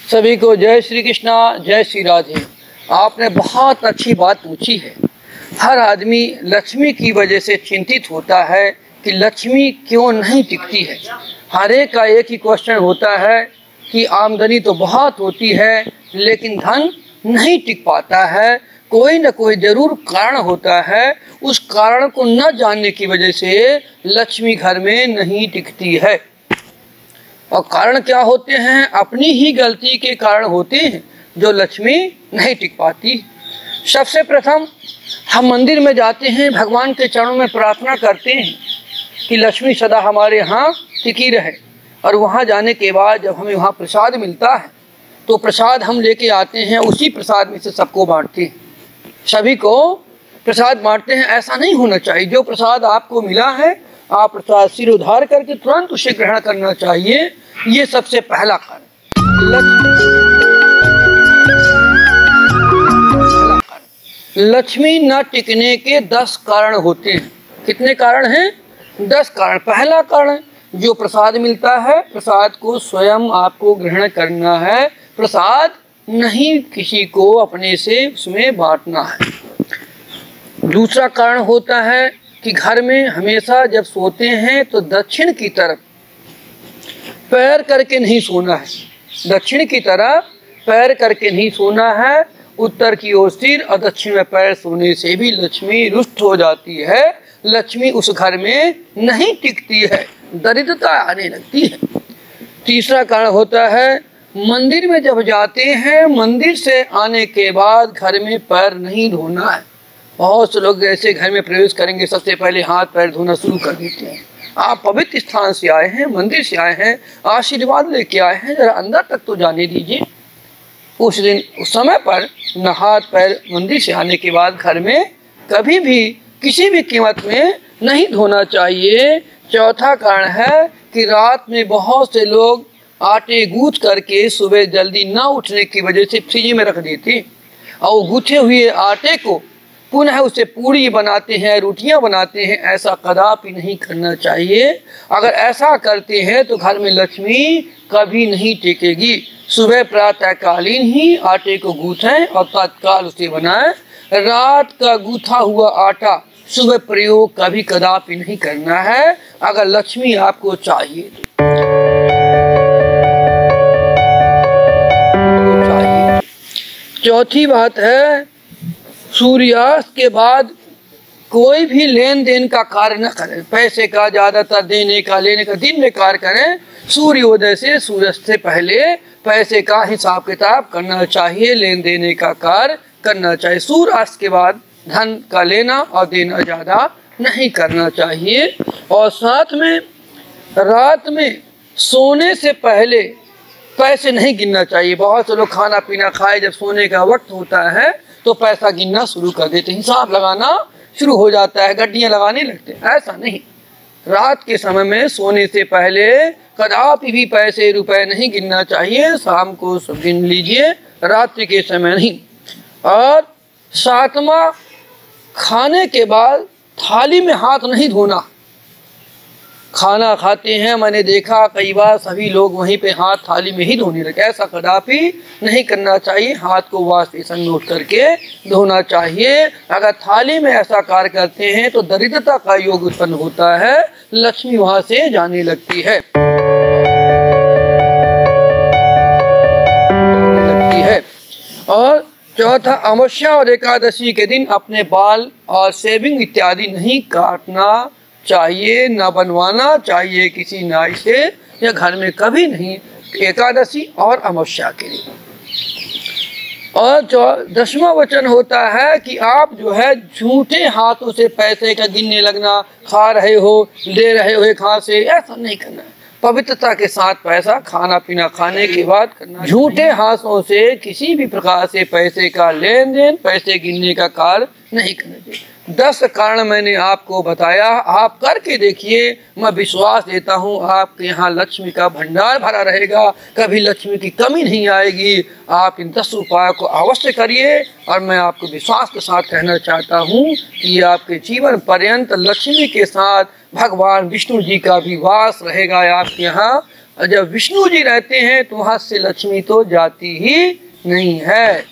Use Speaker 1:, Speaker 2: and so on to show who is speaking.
Speaker 1: सभी को जय श्री कृष्णा, जय श्री राधे। आपने बहुत अच्छी बात पूछी है। हर आदमी लक्ष्मी की वजह से चिंतित होता है कि लक्ष्मी क्यों नहीं टिकती है। हर एक का एक ही क्वेश्चन होता है कि आमदनी तो बहुत होती है लेकिन धन नहीं टिक पाता है। कोई न कोई जरूर कारण होता है, उस कारण को न जानने की वजह से लक्ष्मी घर में नहीं टिकती है। और कारण क्या होते हैं? अपनी ही गलती के कारण होते हैं जो लक्ष्मी नहीं टिक पाती। सबसे प्रथम हम मंदिर में जाते हैं, भगवान के चरणों में प्रार्थना करते हैं कि लक्ष्मी सदा हमारे यहाँ टिकी रहे। और वहाँ जाने के बाद जब हमें वहाँ प्रसाद मिलता है तो प्रसाद हम लेके आते हैं, उसी प्रसाद में से सबको बांटते हैं, सभी को प्रसाद बांटते हैं। ऐसा नहीं होना चाहिए। जो प्रसाद आपको मिला है आप प्रसाद सिर उधार करके तुरंत उसे ग्रहण करना चाहिए। ये सबसे पहला कारण। लक्ष्मी न टिकने के 10 कारण होते हैं। कितने कारण हैं? 10 कारण। पहला कारण, जो प्रसाद मिलता है प्रसाद को स्वयं आपको ग्रहण करना है। प्रसाद नहीं किसी को अपने से उसमें बांटना है। दूसरा कारण होता है कि घर में हमेशा जब सोते हैं तो दक्षिण की तरफ पैर करके नहीं सोना है। दक्षिण की तरफ पैर करके नहीं सोना है। उत्तर की ओर सिर और दक्षिण में पैर सोने से भी लक्ष्मी रुष्ट हो जाती है। लक्ष्मी उस घर में नहीं टिकती है, दरिद्रता आने लगती है। तीसरा कारण होता है, मंदिर में जब जाते हैं मंदिर से आने के बाद घर में पैर नहीं धोना है। बहुत से लोग ऐसे घर में प्रवेश करेंगे सबसे पहले हाथ पैर धोना शुरू कर देते हैं। आप पवित्र स्थान से आए हैं, मंदिर से आए हैं, आशीर्वाद लेके आए हैं, जरा अंदर तक तो जाने दीजिए। उस दिन उस समय पर न हाथ पैर मंदिर से आने के बाद घर में कभी भी किसी भी कीमत में नहीं धोना चाहिए। चौथा कारण है कि रात में बहुत से लोग आटे गूंथ करके सुबह जल्दी ना उठने की वजह से फ्रिज में रख देते और वो गूंथे हुए आटे को पुनः उसे पूड़ी बनाते हैं, रोटियां बनाते हैं। ऐसा कदापि नहीं करना चाहिए। अगर ऐसा करते हैं तो घर में लक्ष्मी कभी नहीं टिकेगी। सुबह प्रातःकालीन ही आटे को गूंथें और तत्काल उसे बनाएं। रात का गूंथा हुआ आटा सुबह प्रयोग कभी कदापि नहीं करना है अगर लक्ष्मी आपको चाहिए। चौथी बात है, सूर्यास्त के बाद कोई भी लेन देन का कार्य न करें। पैसे का ज्यादातर देने का लेने का दिन में कार्य करें। सूर्योदय से सूर्यास्त से पहले पैसे का हिसाब किताब करना चाहिए, लेन देने का कार्य करना चाहिए। सूर्यास्त के बाद धन का लेना और देना ज्यादा नहीं करना चाहिए। और साथ में रात में सोने से पहले पैसे नहीं गिनना चाहिए। बहुत से लोग खाना पीना खाए जब सोने का वक्त होता है तो पैसा गिनना शुरू कर देते, हिसाब लगाना शुरू हो जाता है, गड्डियां लगाने लगते हैं। ऐसा नहीं। रात के समय में सोने से पहले कदापि भी पैसे रुपए नहीं गिनना चाहिए। शाम को सब गिन लीजिए, रात्रि के समय नहीं। और सातवां, खाने के बाद थाली में हाथ नहीं धोना। खाना खाते हैं, मैंने देखा कई बार सभी लोग वहीं पे हाथ थाली में ही धोने लगे। ऐसा कदापि नहीं करना चाहिए। हाथ को वॉश बेसिन में उठ करके धोना चाहिए। अगर थाली में ऐसा कार्य करते हैं तो दरिद्रता का योग उत्पन्न होता है, लक्ष्मी वहां से जाने लगती है। और चौथा, अमावस्या और एकादशी के दिन अपने बाल और शेविंग इत्यादि नहीं काटना चाहिए, न बनवाना चाहिए किसी नाई से, या घर में कभी नहीं, एकादशी और अमावस्या के लिए। और 10वां वचन होता है कि आप जो है झूठे हाथों से पैसे का गिनने लगना, खा रहे हो ले रहे हो एक हाथ से, ऐसा नहीं करना है। पवित्रता के साथ पैसा खाना पीना खाने के बाद करना। झूठे हाथों से किसी भी प्रकार से पैसे का लेन देन, पैसे गिनने का कार्य नहीं करना चाहिए। 10 कारण मैंने आपको बताया, आप करके देखिए। मैं विश्वास देता हूँ आपके यहाँ लक्ष्मी का भंडार भरा रहेगा, कभी लक्ष्मी की कमी नहीं आएगी। आप इन 10 उपायों को अवश्य करिए। और मैं आपको विश्वास के साथ कहना चाहता हूँ कि आपके जीवन पर्यंत लक्ष्मी के साथ भगवान विष्णु जी का भी वास रहेगा आपके यहाँ। और जब विष्णु जी रहते हैं तो वहां से लक्ष्मी तो जाती ही नहीं है।